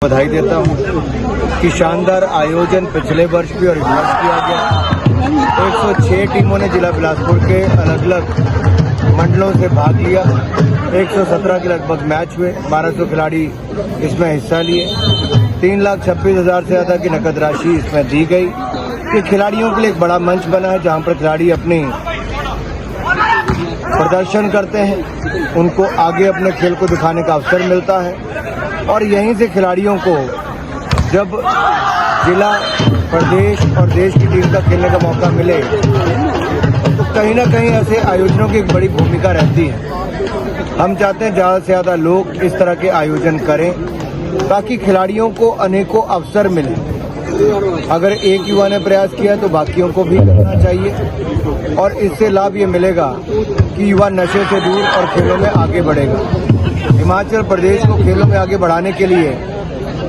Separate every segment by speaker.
Speaker 1: बधाई देता हूं कि शानदार आयोजन पिछले वर्ष भी और इस वर्ष किया गया। 106 टीमों ने जिला बिलासपुर के अलग अलग मंडलों से भाग लिया। 117 के लगभग मैच हुए। 1200 खिलाड़ी इसमें हिस्सा लिए। 3,26,000 से ज्यादा की नकद राशि इसमें दी गई। ये खिलाड़ियों के लिए एक बड़ा मंच बना है जहां पर खिलाड़ी अपनी प्रदर्शन करते हैं, उनको आगे अपने खेल को दिखाने का अवसर मिलता है और यहीं से खिलाड़ियों को जब जिला, प्रदेश और देश की टीम का खेलने का मौका मिले तो कहीं ना कहीं ऐसे आयोजनों की एक बड़ी भूमिका रहती है। हम चाहते हैं ज़्यादा से ज़्यादा लोग इस तरह के आयोजन करें ताकि खिलाड़ियों को अनेकों अवसर मिले। अगर एक युवा ने प्रयास किया तो बाकियों को भी करना चाहिए और इससे लाभ ये मिलेगा कि युवा नशे से दूर और खेलों में आगे बढ़ेगा। हिमाचल प्रदेश को खेलों में आगे बढ़ाने के लिए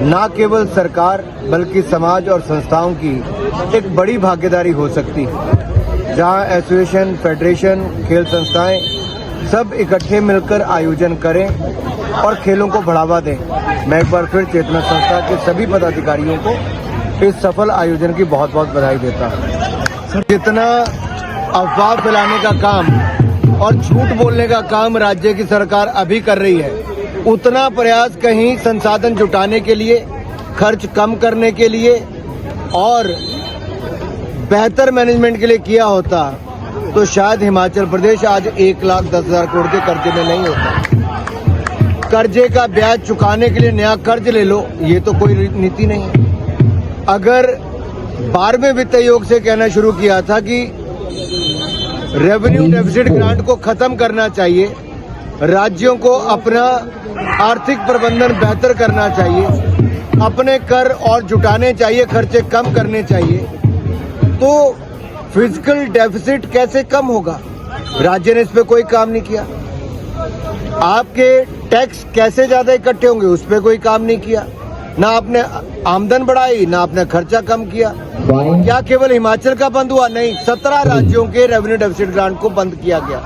Speaker 1: न केवल सरकार बल्कि समाज और संस्थाओं की एक बड़ी भागीदारी हो सकती है, जहां एसोसिएशन, फेडरेशन, खेल संस्थाएं सब इकट्ठे मिलकर आयोजन करें और खेलों को बढ़ावा दें। मैं एक बार फिर चेतना संस्था के सभी पदाधिकारियों को इस सफल आयोजन की बहुत बहुत बधाई देता हूं। जितना अफवाह फैलाने का काम और झूठ बोलने का काम राज्य की सरकार अभी कर रही है, उतना प्रयास कहीं संसाधन जुटाने के लिए, खर्च कम करने के लिए और बेहतर मैनेजमेंट के लिए किया होता तो शायद हिमाचल प्रदेश आज 1,10,000 करोड़ के कर्जे में नहीं होता। कर्जे का ब्याज चुकाने के लिए नया कर्ज ले लो, ये तो कोई नीति नहीं है। अगर 12वें वित्त आयोग से कहना शुरू किया था कि रेवेन्यू डेफिसिट ग्रांट को खत्म करना चाहिए, राज्यों को अपना आर्थिक प्रबंधन बेहतर करना चाहिए, अपने कर और जुटाने चाहिए, खर्चे कम करने चाहिए, तो फिजिकल डेफिसिट कैसे कम होगा? राज्य ने इस पे कोई काम नहीं किया। आपके टैक्स कैसे ज्यादा इकट्ठे होंगे, उस पे कोई काम नहीं किया। ना आपने आमदन बढ़ाई, ना आपने खर्चा कम किया। क्या केवल हिमाचल का बंद हुआ? नहीं, 17 राज्यों के रेवेन्यू डेफिसिट ग्रांट को बंद किया गया।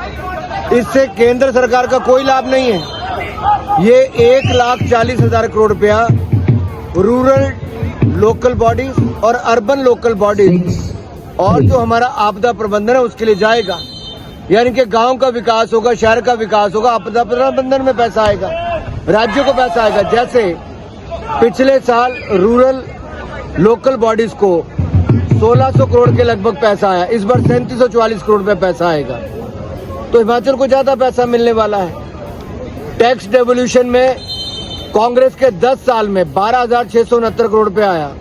Speaker 1: इससे केंद्र सरकार का कोई लाभ नहीं है। ये 1,40,000 करोड़ रुपया रूरल लोकल बॉडीज और अर्बन लोकल बॉडीज और जो हमारा आपदा प्रबंधन है उसके लिए जाएगा। यानी कि गांव का विकास होगा, शहर का विकास होगा, आपदा प्रबंधन में पैसा आएगा, राज्यों को पैसा आएगा। जैसे पिछले साल रूरल लोकल बॉडीज को 1,600 करोड़ के लगभग पैसा आया, इस बार 3,344 करोड़ रुपए पैसा आएगा, तो हिमाचल को ज्यादा पैसा मिलने वाला है। टैक्स डेवोल्यूशन में कांग्रेस के 10 साल में 12,669 करोड़ रुपए आया,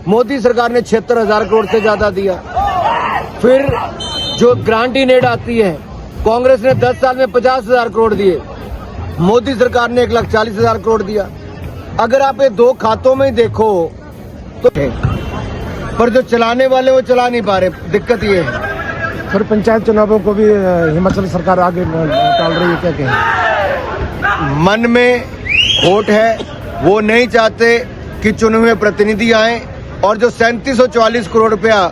Speaker 1: मोदी सरकार ने 76,000 करोड़ से ज्यादा दिया। फिर जो ग्रांट इन एड आती है, कांग्रेस ने 10 साल में 50,000 करोड़ दिए, मोदी सरकार ने 1,40,000 करोड़ दिया। अगर आप ये दो खातों में ही देखो तो, पर जो चलाने वाले वो चला नहीं पा रहे। दिक्कत ये है।
Speaker 2: फिर पंचायत चुनावों को भी हिमाचल सरकार आगे टाल रही है, क्या कहें?
Speaker 1: मन में खोट है, वो नहीं चाहते कि चुने हुए प्रतिनिधि आए और जो 3,344 करोड़ रुपया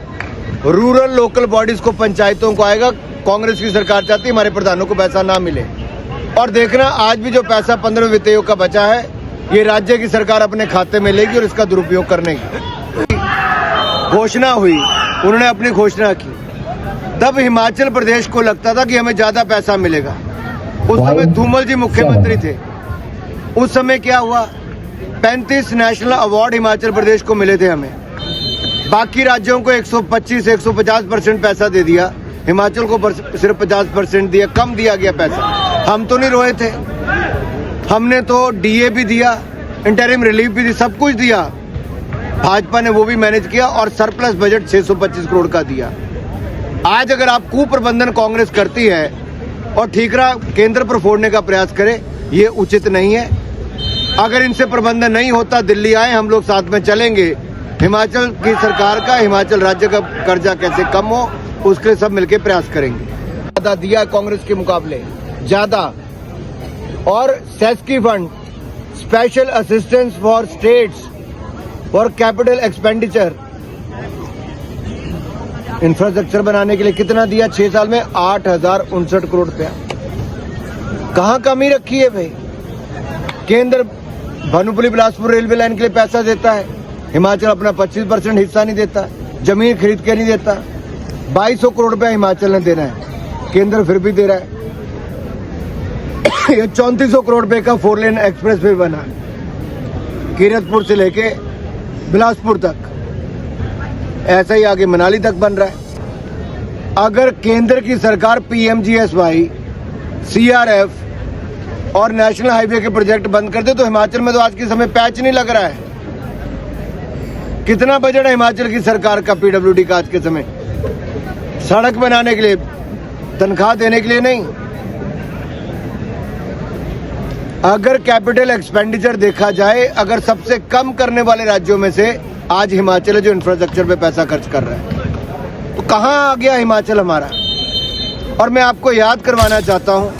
Speaker 1: रूरल लोकल बॉडीज को, पंचायतों को आएगा, कांग्रेस की सरकार चाहती है हमारे प्रधानों को पैसा ना मिले। और देखना आज भी जो पैसा 15वें वित्त आयोग का बचा है, ये राज्य की सरकार अपने खाते में लेगी और इसका दुरुपयोग करने की घोषणा हुई। उन्होंने अपनी घोषणा की, तब हिमाचल प्रदेश को लगता था कि हमें ज्यादा पैसा मिलेगा। उस समय धूमल जी मुख्यमंत्री थे। उस समय क्या हुआ? 35 नेशनल अवार्ड हिमाचल प्रदेश को मिले थे हमें। बाकी राज्यों को 125-150% पैसा दे दिया, हिमाचल को सिर्फ 50% दिया, कम दिया गया पैसा। हम तो नहीं रोए थे, हमने तो डीए भी दिया, इंटरिम रिलीफ भी दी, सब कुछ दिया। भाजपा ने वो भी मैनेज किया और सरप्लस बजट 625 करोड़ का दिया। आज अगर आप कुप्रबंधन कांग्रेस करती है और ठीकरा केंद्र पर फोड़ने का प्रयास करे, ये उचित नहीं है। अगर इनसे प्रबंधन नहीं होता, दिल्ली आए, हम लोग साथ में चलेंगे। हिमाचल की सरकार का, हिमाचल राज्य का कर्जा कैसे कम हो, उसके लिए सब मिलकर प्रयास करेंगे। ज्यादा दिया कांग्रेस के मुकाबले, ज्यादा। और सेस्की fund, special assistance for states for capital expenditure, infrastructure बनाने के लिए कितना दिया? 6 साल में 8,059 करोड़ रुपया। कहाँ कमी रखी है भाई? केंद्र भानुपल्ली बिलासपुर रेलवे लाइन के लिए पैसा देता है, हिमाचल अपना 25% हिस्सा नहीं देता, जमीन खरीद के नहीं देता। 2200 करोड़ रुपया हिमाचल ने देना है, केंद्र फिर भी दे रहा है। ये 3400 करोड़ रुपए का 4 लेन एक्सप्रेस वे बना कीरतपुर से लेके बिलासपुर तक, ऐसा ही आगे मनाली तक बन रहा है। अगर केंद्र की सरकार PMGSY, CRF और नेशनल हाईवे के प्रोजेक्ट बंद कर दे तो हिमाचल में तो आज के समय पैच नहीं लग रहा है। कितना बजट है हिमाचल की सरकार का PWD का आज के समय? सड़क बनाने के लिए, तनख्वाह देने के लिए नहीं। अगर कैपिटल एक्सपेंडिचर देखा जाए, अगर सबसे कम करने वाले राज्यों में से आज हिमाचल है जो इंफ्रास्ट्रक्चर पे पैसा खर्च कर रहा है, तो कहां आ गया हिमाचल हमारा? और मैं आपको याद करवाना चाहता हूं